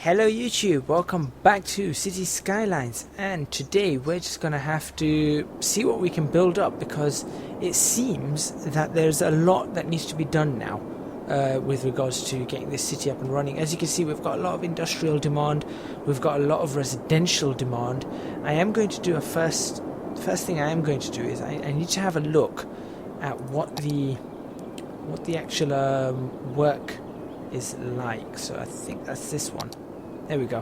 Hello YouTube, welcome back to City Skylines, and today we're just gonna have to see what we can build up because it seems that there's a lot that needs to be done now with regards to getting this city up and running. As you can see, we've got a lot of industrial demand, we've got a lot of residential demand. I am going to do a first thing I am going to do is I need to have a look at what the actual work is like. So I think that's this one. There we go.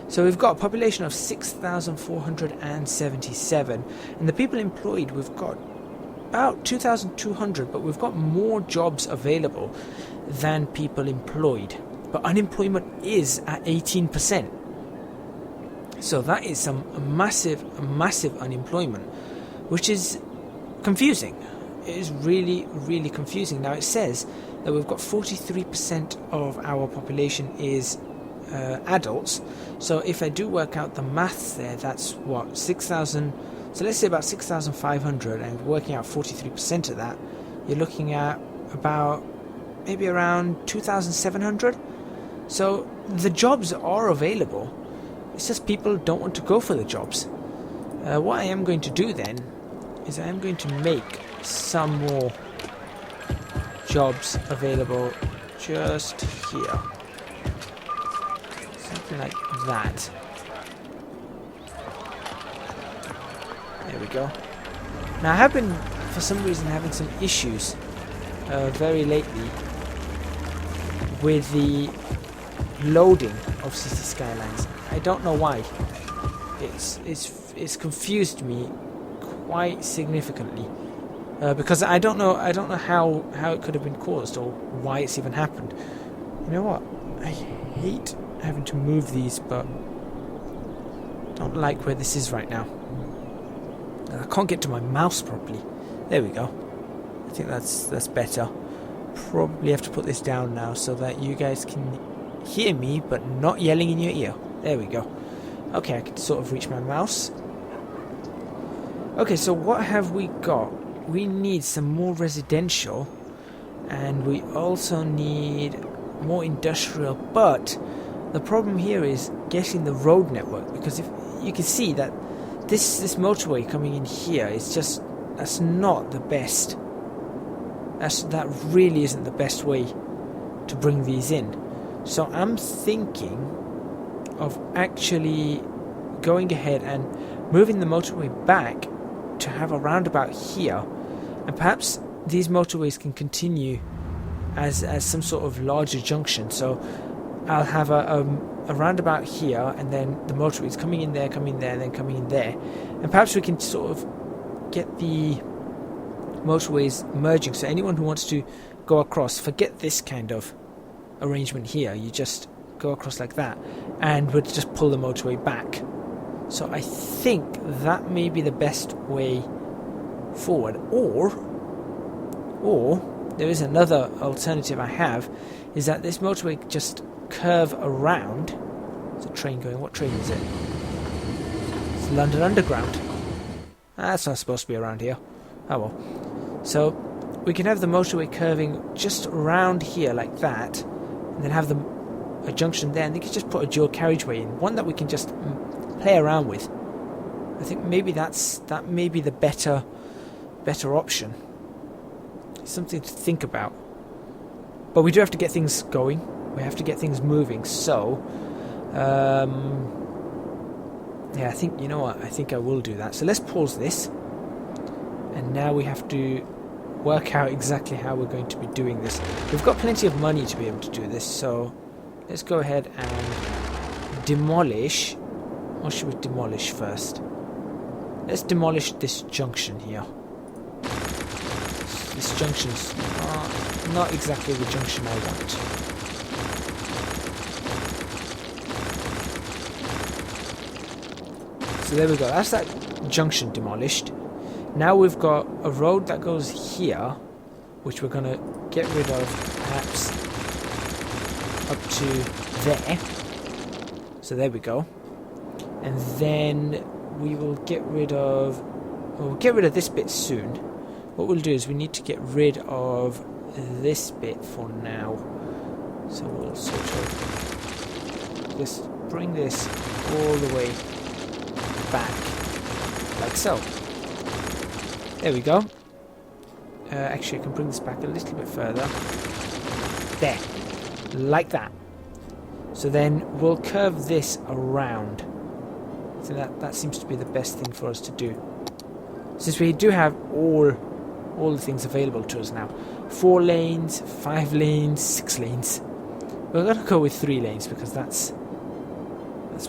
So we've got a population of 6,477, and the people employed, we've got about 2,200, but we've got more jobs available than people employed. But unemployment is at 18%. So that is some massive unemployment, which is confusing. It is really, really confusing. Now it says that we've got 43% of our population is adults. So if I do work out the maths there, that's what, 6,000. So let's say about 6,500, and working out 43% of that, you're looking at about maybe around 2,700. So the jobs are available. It's just people don't want to go for the jobs. What I am going to do then is I am going to make some more jobs available just here. Something like that. There we go. Now I have been, for some reason, having some issues very lately with the loading of City Skylines. I don't know why. It's confused me quite significantly because I don't know how it could have been caused or why it's even happened. You know what? I hate having to move these, but don't like where this is right now. I can't get to my mouse properly. There we go. I think that's better. Probably have to put this down now so that you guys can hear me but not yelling in your ear. There we go. Okay, I can sort of reach my mouse. Okay, so what have we got? We need some more residential, and we also need more industrial, but the problem here is getting the road network, because if you can see that this motorway coming in here is just, that's not the best. That really isn't the best way to bring these in. So I'm thinking of actually going ahead and moving the motorway back to have a roundabout here, and perhaps these motorways can continue as some sort of larger junction. So I'll have a roundabout here, and then the motorways coming in there, and then coming in there, and perhaps we can sort of get the motorways merging. So anyone who wants to go across, forget this kind of arrangement here. You just go across like that, and we'll just pull the motorway back. So I think that may be the best way forward, or there is another alternative I have, is that this motorway just curve around. There's a train going. What train is it? It's London Underground. That's not supposed to be around here. Oh well. So we can have the motorway curving just around here like that, and then have a junction there, and they can just put a dual carriageway in, one that we can just play around with. I think maybe that may be the better option. Something to think about. But we do have to get things going. We have to get things moving. So, yeah, I think, you know what? I think I will do that. So let's pause this. And now we have to work out exactly how we're going to be doing this. We've got plenty of money to be able to do this. So let's go ahead and demolish. Or should we demolish first? Let's demolish this junction here. This junction's not exactly the junction I want. So there we go. That's that junction demolished. Now we've got a road that goes here, which we're going to get rid of perhaps up to there. So there we go. And then we will get rid of... we'll get rid of this bit soon. What we'll do is we need to get rid of this bit for now. So we'll sort of Just bring this all the way back, like so. There we go. Actually, I can bring this back a little bit further. There, like that. So then we'll curve this around. So that seems to be the best thing for us to do. Since we do have all the things available to us now. 4 lanes, 5 lanes, 6 lanes. We're gonna go with 3 lanes because that's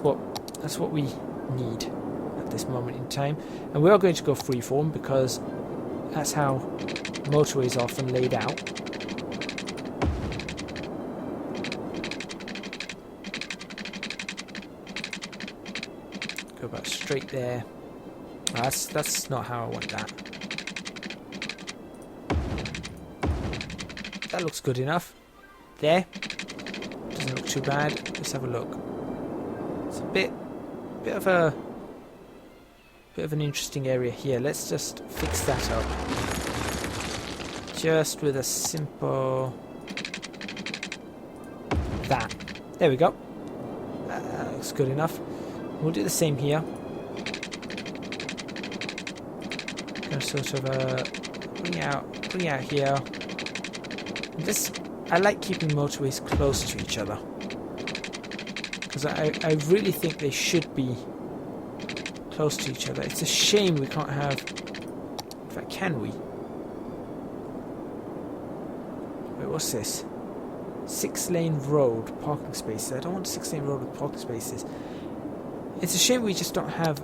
what we need at this moment in time. And we are going to go freeform because that's how motorways are often laid out. Go about straight there. Oh, that's not how I want that. That looks good enough. There. Doesn't look too bad. Let's have a look. It's a bit of an interesting area here. Let's just fix that up. Just with a simple that. There we go. That looks good enough. We'll do the same here. Gonna sort of bring out here. I like keeping motorways close to each other because I really think they should be close to each other. It's a shame we can't have. In fact, can we? Wait, what's this? 6-lane road parking spaces. I don't want 6-lane road with parking spaces. It's a shame we just don't have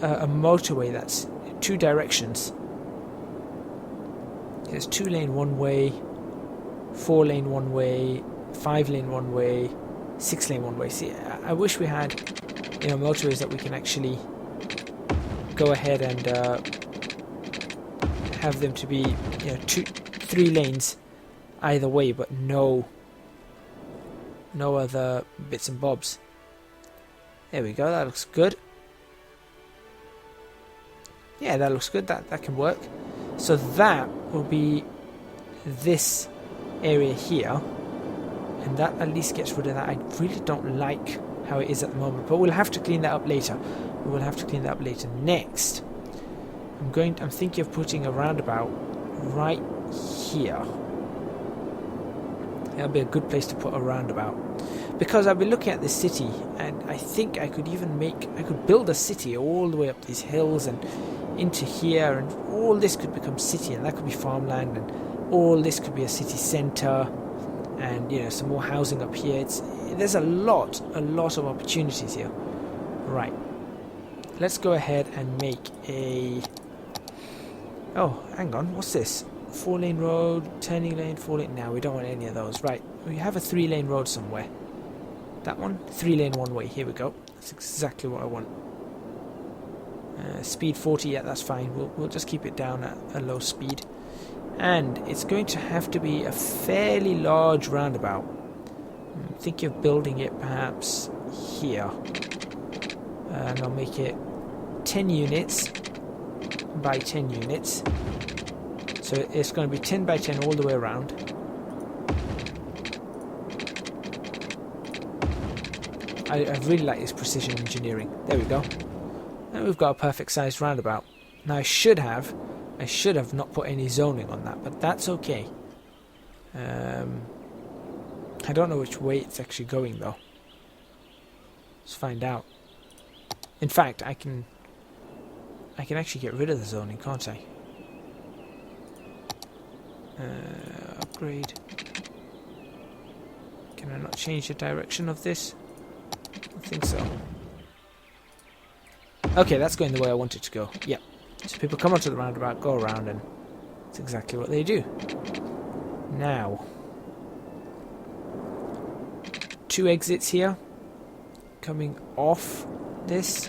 a motorway that's 2 directions. There's 2-lane one way, 4-lane one way, 5-lane one way, 6-lane one way. See, I wish we had, motorways that we can actually go ahead and have them to be, 3 lanes either way, but no other bits and bobs. There we go. That looks good. Yeah, that looks good. That can work. So that will be this area here, and that at least gets rid of that. I really don't like how it is at the moment, but we'll have to clean that up later. We will have to clean that up later. Next, I'm thinking of putting a roundabout right here. That'll be a good place to put a roundabout, because I've been looking at this city, and I think I could build a city all the way up these hills and into here, and all this could become city, and that could be farmland, and all this could be a city centre, and some more housing up here. There's a lot of opportunities here. Right, let's go ahead and make a. Oh, hang on, what's this? 4-lane road, turning lane, 4-lane. Now we don't want any of those. Right, we have a 3-lane road somewhere. That one, 3-lane one way. Here we go. That's exactly what I want. Speed 40, yeah, that's fine. We'll just keep it down at a low speed. And it's going to have to be a fairly large roundabout. I'm thinking of building it perhaps here. And I'll make it 10 units by 10 units. So it's going to be 10 by 10 all the way around. I really like this precision engineering. There we go. And we've got a perfect sized roundabout. Now I should have not put any zoning on that, but that's okay. I don't know which way it's actually going though. Let's find out. In fact, I can actually get rid of the zoning, can't I? Upgrade. Can I not change the direction of this? I think so. Okay, that's going the way I want it to go. Yep. So people come onto the roundabout, go around, and that's exactly what they do. Now, 2 exits here coming off this.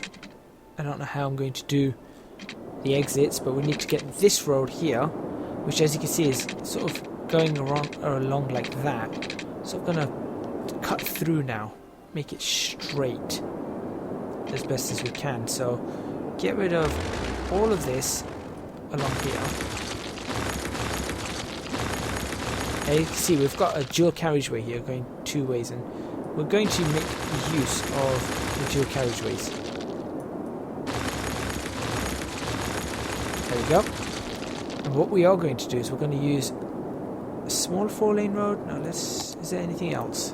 I don't know how I'm going to do the exits, but we need to get this road here, which as you can see is sort of going along like that. So I'm going to cut through now, make it straight as best as we can. So get rid of all of this along here. As you can see, we've got a dual carriageway here going 2 ways, and we're going to make use of the dual carriageways. There we go. And what we are going to do is we're going to use a small 4-lane road. Now is there anything else?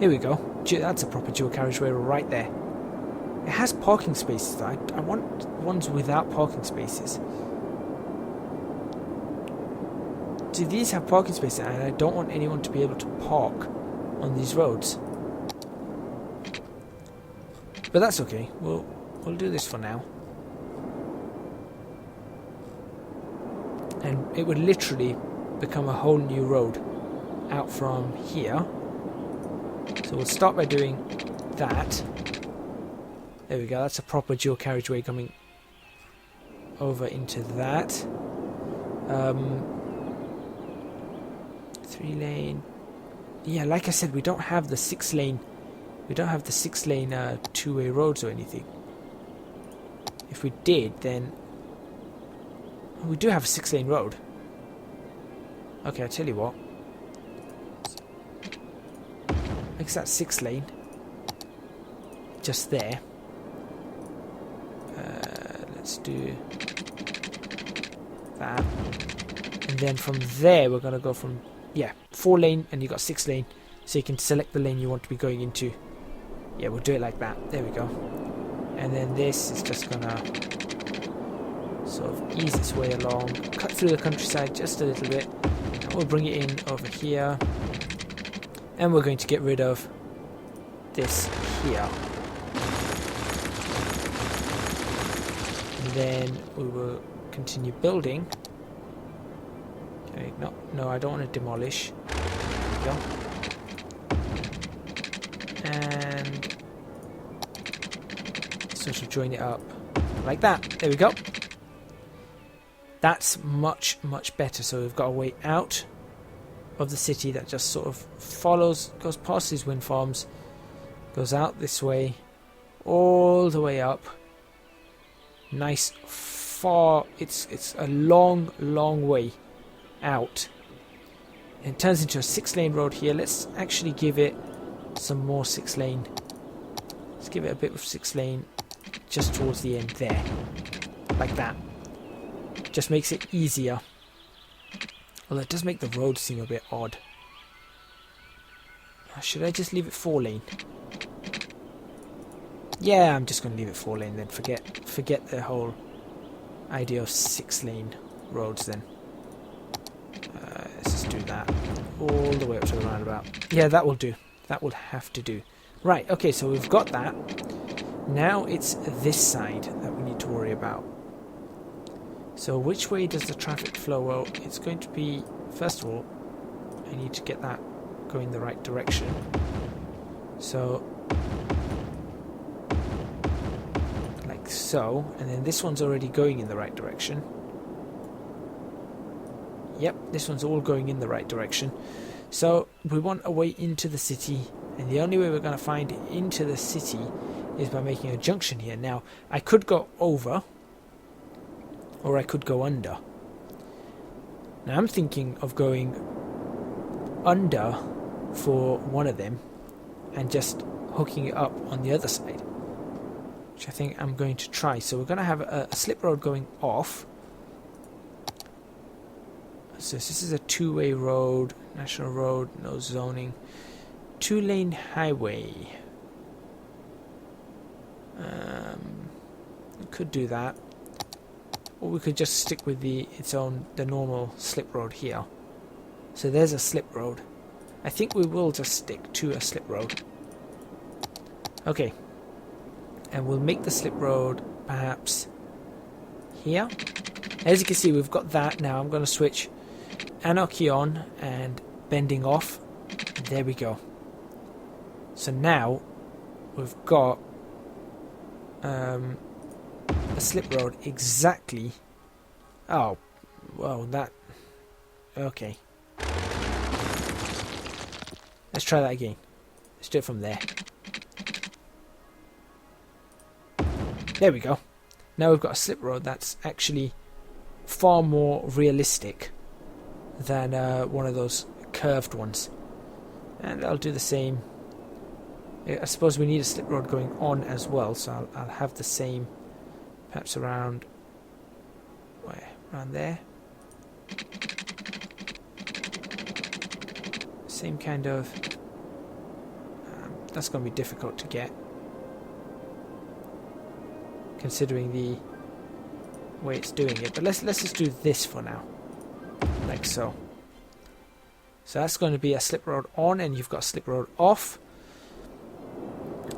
Here we go. That's a proper dual carriageway right there. It has parking spaces though. I want ones without parking spaces. See, these have parking spaces and I don't want anyone to be able to park on these roads. But that's okay. We'll do this for now. And it would literally become a whole new road out from here. So we'll start by doing that. There we go, that's a proper dual carriageway coming over into that. 3-lane. Yeah, like I said, we don't have the 6-lane. We don't have the 6-lane 2-way roads or anything. If we did, then we do have a 6-lane road. Okay, I'll tell you what. Makes that 6-lane just there. Let's do that, and then from there we're going to go from 4-lane, and you got 6-lane, so you can select the lane you want to be going into. Yeah, we'll do it like that. There we go. And then this is just going to sort of ease its way along, cut through the countryside just a little bit, and we'll bring it in over here, and we're going to get rid of this here. Then we will continue building. Okay, no, I don't want to demolish. There we go. And sort of join it up like that. There we go. That's much, much better. So we've got a way out of the city that just sort of goes past these wind farms, goes out this way, all the way up. Nice far, it's a long way out. It turns into a 6-lane road here. Let's actually give it some more 6-lane. Let's give it a bit of 6-lane just towards the end there, like that. Just makes it easier. Although it does make the road seem a bit odd. Should I just leave it 4-lane? Yeah, I'm just going to leave it 4-lane then. Forget the whole idea of 6-lane roads then. Let's just do that all the way up to the roundabout. Yeah, that will do. That will have to do. Right, okay, so we've got that. Now it's this side that we need to worry about. So which way does the traffic flow? Well, it's going to be, first of all, I need to get that going the right direction. So so, and then this one's already going in the right direction. Yep, this one's all going in the right direction. So we want a way into the city, and the only way we're going to find into the city is by making a junction here. Now, I could go over, or I could go under. Now I'm thinking of going under for one of them and just hooking it up on the other side, which I think I'm going to try. So we're going to have a slip road going off. So this is a 2-way road, national road, no zoning, 2-lane highway. We could do that, or we could just stick with the normal slip road here. So there's a slip road. I think we will just stick to a slip road. Okay. And we'll make the slip road perhaps here. As you can see, we've got that. Now I'm going to switch anarchy on and bending off. There we go. So now we've got a slip road exactly. Oh, well, that. Okay. Let's try that again. Let's do it from there. There we go. Now we've got a slip road that's actually far more realistic than one of those curved ones. And I'll do the same I suppose we need a slip road going on as well, so I'll have the same, perhaps around, where, around there. Same kind of, that's going to be difficult to get, considering the way it's doing it. But let's just do this for now, like so. So that's going to be a slip road on, and you've got a slip road off.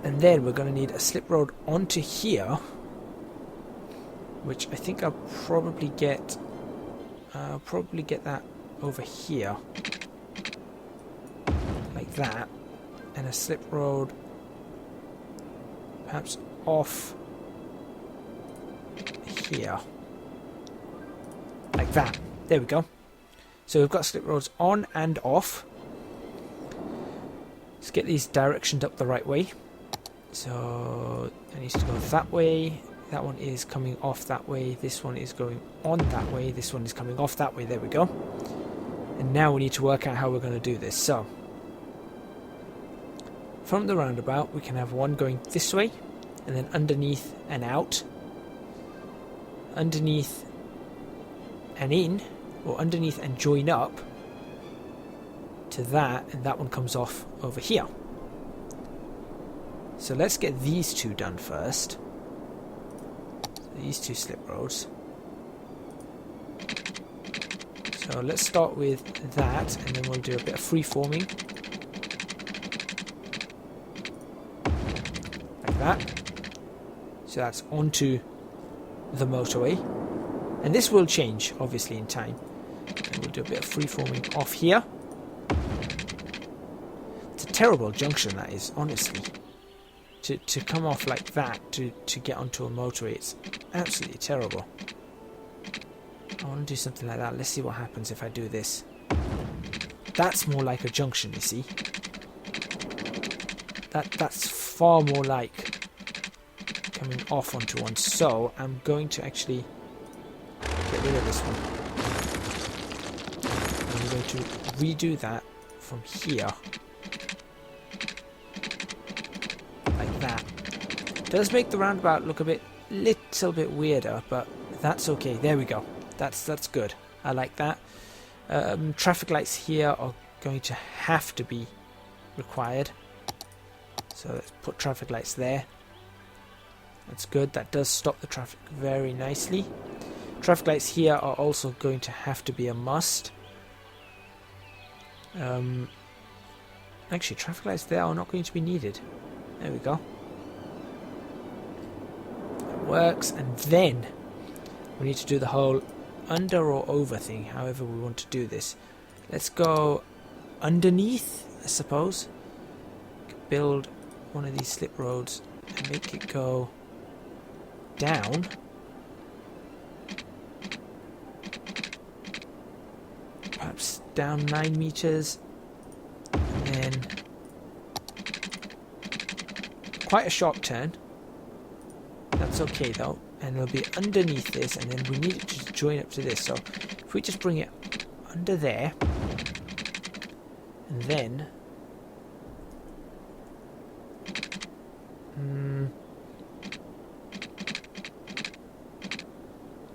And then we're going to need a slip road onto here, which I think I'll probably get that over here, like that, and a slip road perhaps off here, like that. There we go. So we've got slip roads on and off. Let's get these directioned up the right way. So it needs to go that way. That one is coming off that way. This one is going on that way. This one is coming off that way. There we go. And now we need to work out how we're going to do this. So from the roundabout, we can have one going this way, and then underneath and out, underneath and in, or underneath and join up to that, and that one comes off over here. So let's get these two done first. So these two slip roads. So let's start with that, and then we'll do a bit of free-forming. Like that. So that's onto the motorway. And this will change, obviously, in time. And we'll do a bit of free-forming off here. It's a terrible junction, that is, honestly. To come off like that to get onto a motorway, it's absolutely terrible. I want to do something like that. Let's see what happens if I do this. That's more like a junction, you see. That's far more like coming off onto one. So I'm going to actually get rid of this one. I'm going to redo that from here. Like that. Does make the roundabout look a little bit weirder, but that's okay. There we go. That's good. I like that. Traffic lights here are going to have to be required. So let's put traffic lights there. That's good. That does stop the traffic very nicely. Traffic lights here are also going to have to be a must. Actually, traffic lights there are not going to be needed. There we go. That works. And then we need to do the whole under or over thing, however we want to do this. Let's go underneath, I suppose. Build one of these slip roads and make it go down. Perhaps down 9 meters. And then quite a sharp turn. That's okay though. And it'll be underneath this, and then we need it to join up to this. So if we just bring it under there, and then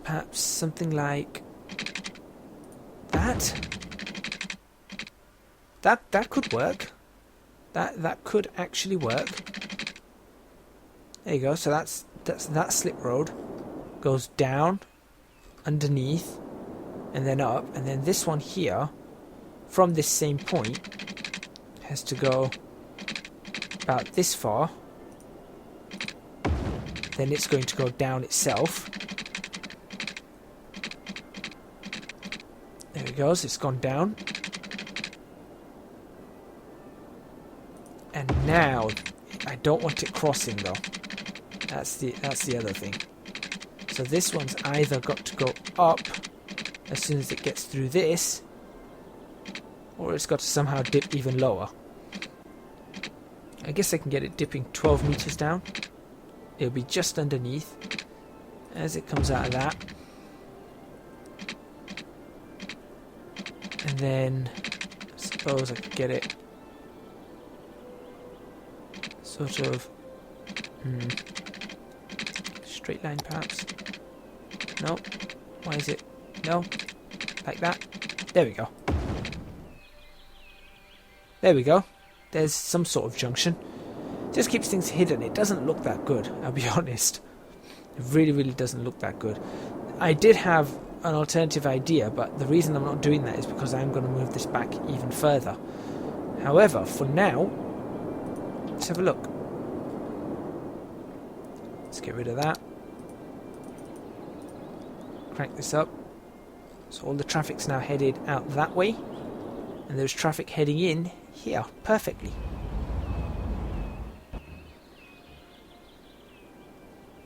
perhaps something like that. That could work. That could actually work. There you go. So that's that slip road goes down, underneath, and then up, and then this one here, from this same point, has to go about this far. Then it's going to go down itself. There it goes. It's gone down. And now I don't want it crossing though. That's the other thing. So this one's either got to go up as soon as it gets through this, or it's got to somehow dip even lower. I guess I can get it dipping 12 meters down. It'll be just underneath as it comes out of that. And then I suppose I could get it sort of straight line perhaps. No. Why is it? No. Like that. There we go. There we go. There's some sort of junction. Just keeps things hidden. It doesn't look that good, I'll be honest. It really, really doesn't look that good. I did have an alternative idea, but the reason I'm not doing that is because I'm going to move this back even further. However, for now, let's have a look. Let's get rid of that. Crank this up. So all the traffic's now headed out that way, and there's traffic heading in here perfectly.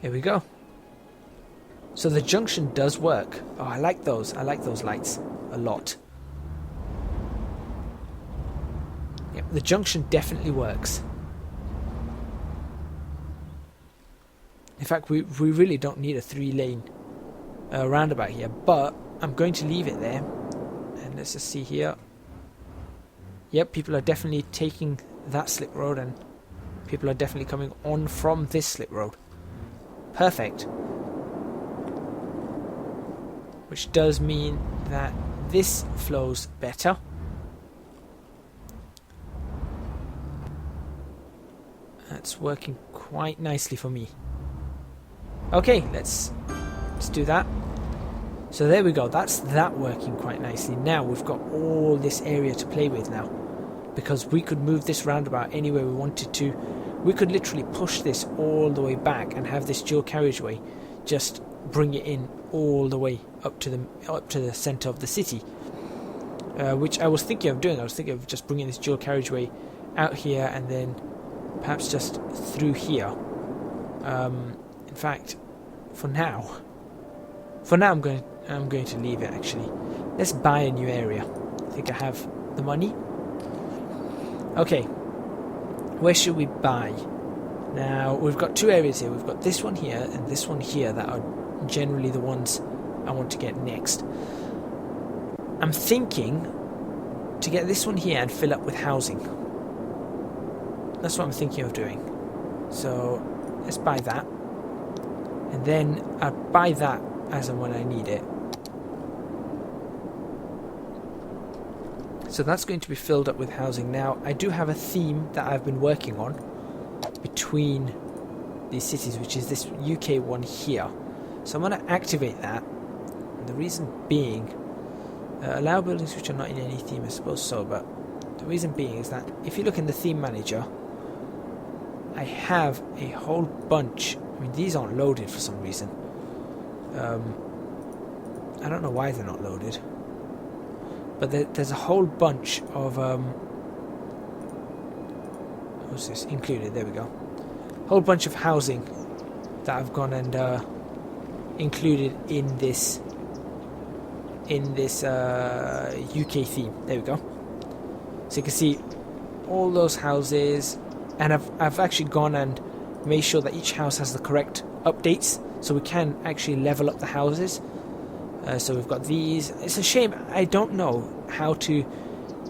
Here we go. So the junction does work. Oh, I like those. I like those lights a lot. Yep, the junction definitely works. In fact, we really don't need a 3-lane roundabout here, but I'm going to leave it there. And let's just see here. Yep, people are definitely taking that slip road, and people are definitely coming on from this slip road. Perfect. Which does mean that this flows better. That's working quite nicely for me. Okay, let's do that. So there we go. That's that working quite nicely. Now we've got all this area to play with now, because we could move this roundabout anywhere we wanted to. We could literally push this all the way back and have this dual carriageway just bring it in all the way up to the center of the city, which I was thinking of doing. I was thinking of just bringing this dual carriageway out here and then perhaps just through here. In fact, for now I'm going to leave it. Actually, let's buy a new area. I think I have the money. Okay, where should we buy? Now we've got two areas here. We've got this one here and this one here that are generally the ones I want to get next. I'm thinking to get this one here and fill up with housing. That's what I'm thinking of doing. So let's buy that, and then I'll buy that as and when I need it. So that's going to be filled up with housing. Now I do have a theme that I've been working on between these cities, which is this UK one here. So I'm going to activate that. And the reason being, allow buildings which are not in any theme, I suppose so, but the reason being is that if you look in the theme manager, I have a whole bunch. I mean, these aren't loaded for some reason. I don't know why they're not loaded, but there's a whole bunch of what's this included? There we go. Whole bunch of housing that I've gone and included in this UK theme. There we go. So you can see all those houses, and I've actually gone and made sure that each house has the correct updates, so we can actually level up the houses. So we've got these. It's a shame I don't know how to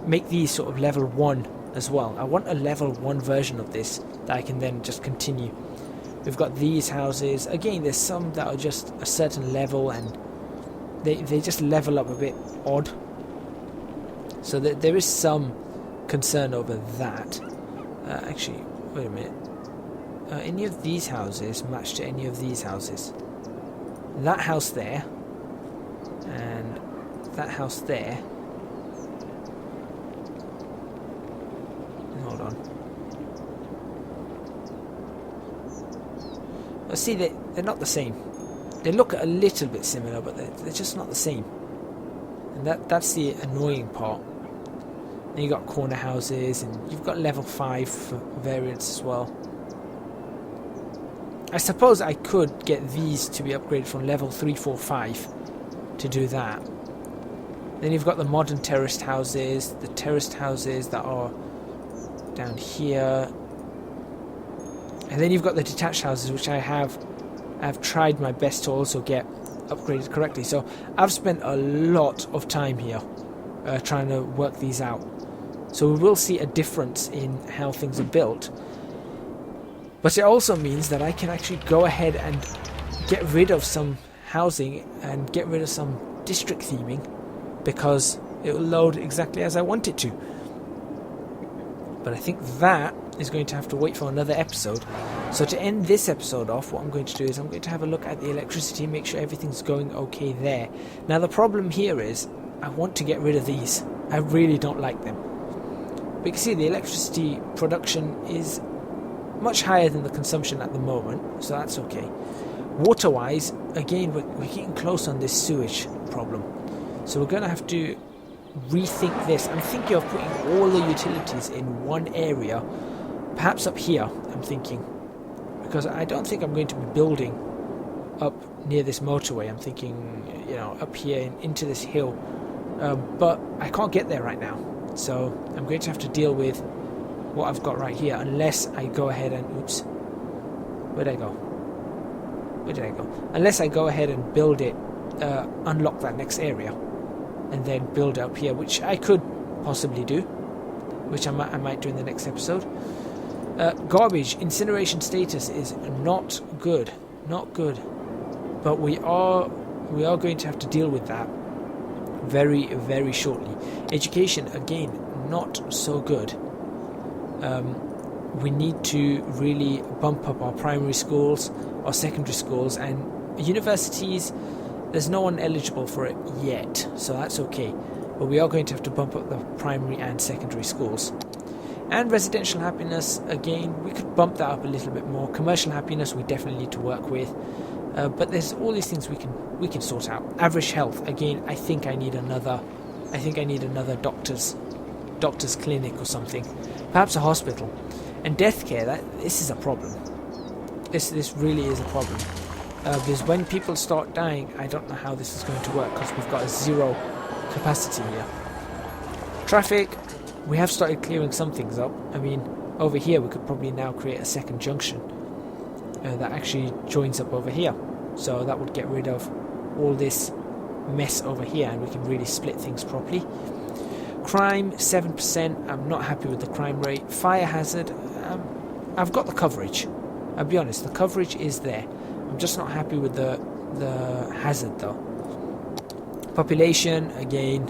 make these sort of level 1 as well. I want a level 1 version of this that I can then just continue. We've got these houses. Again, there's some that are just a certain level and they just level up a bit odd. So there is some concern over that. Actually, wait a minute. Any of these houses match to any of these houses? That house there and that house there. Hold on. Well, see, they're not the same. They look a little bit similar, but they're just not the same. And that's the annoying part. Then you've got corner houses, and you've got level 5 for variants as well. I suppose I could get these to be upgraded from level 3, 4, 5 to do that. Then you've got the modern terraced houses, the terraced houses that are down here. And then you've got the detached houses, which I've tried my best to also get upgraded correctly. So I've spent a lot of time here trying to work these out. So we will see a difference in how things are built. But it also means that I can actually go ahead and get rid of some housing and get rid of some district theming, because it will load exactly as I want it to. But I think that is going to have to wait for another episode. So to end this episode off, what I'm going to do is I'm going to have a look at the electricity, make sure everything's going okay there. Now the problem here is I want to get rid of these. I really don't like them. But you can see the electricity production is much higher than the consumption at the moment, so that's okay. Water-wise, again, we're getting close on this sewage problem. So we're going to have to rethink this. I'm thinking of putting all the utilities in one area, perhaps up here, I'm thinking. Because I don't think I'm going to be building up near this motorway. I'm thinking, you know, up here into this hill. But I can't get there right now. So I'm going to have to deal with what I've got right here, unless I go ahead and... Oops. Where'd I go? Where did I go? Unless I go ahead and build it, unlock that next area, and then build up here, which I could possibly do, which I might do in the next episode. Garbage incineration status is not good, but we are going to have to deal with that very, very shortly. Education, again, not so good. We need to really bump up our primary schools, our secondary schools, and universities. There's no one eligible for it yet, so that's okay. But we are going to have to bump up the primary and secondary schools. And residential happiness, again, we could bump that up a little bit more. Commercial happiness, we definitely need to work with. But there's all these things we can sort out. Average health, again, I think I need another doctor's clinic or something. Perhaps a hospital. And death care, this is a problem. This really is a problem. Because when people start dying, I don't know how this is going to work, because we've got a zero capacity here. Traffic, we have started clearing some things up. I mean, over here we could probably now create a second junction that actually joins up over here. So that would get rid of all this mess over here, and we can really split things properly. Crime, 7%. I'm not happy with the crime rate. Fire hazard, I've got the coverage. I'll be honest, the coverage is there. I'm just not happy with the hazard though. Population, again,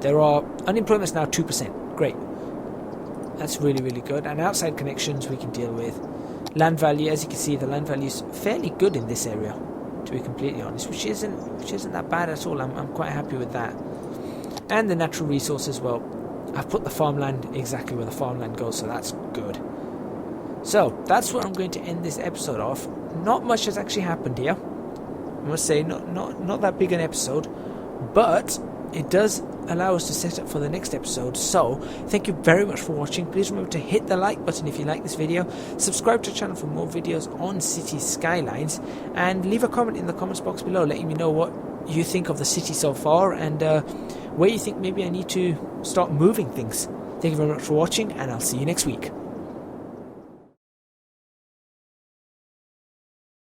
unemployment's now 2%. Great. That's really, really good. And outside connections we can deal with. Land value, as you can see, the land value is fairly good in this area, to be completely honest, which isn't that bad at all. I'm quite happy with that. And the natural resources, well, I've put the farmland exactly where the farmland goes, so that's good. So that's where I'm going to end this episode off. Not much has actually happened here, I must say. Not that big an episode, but it does allow us to set up for the next episode. So thank you very much for watching. Please remember to hit the like button if you like this video, subscribe to the channel for more videos on City Skylines, and leave a comment in the comments box below letting me know what you think of the city so far, and where you think maybe I need to start moving things. Thank you very much for watching, and I'll see you next week.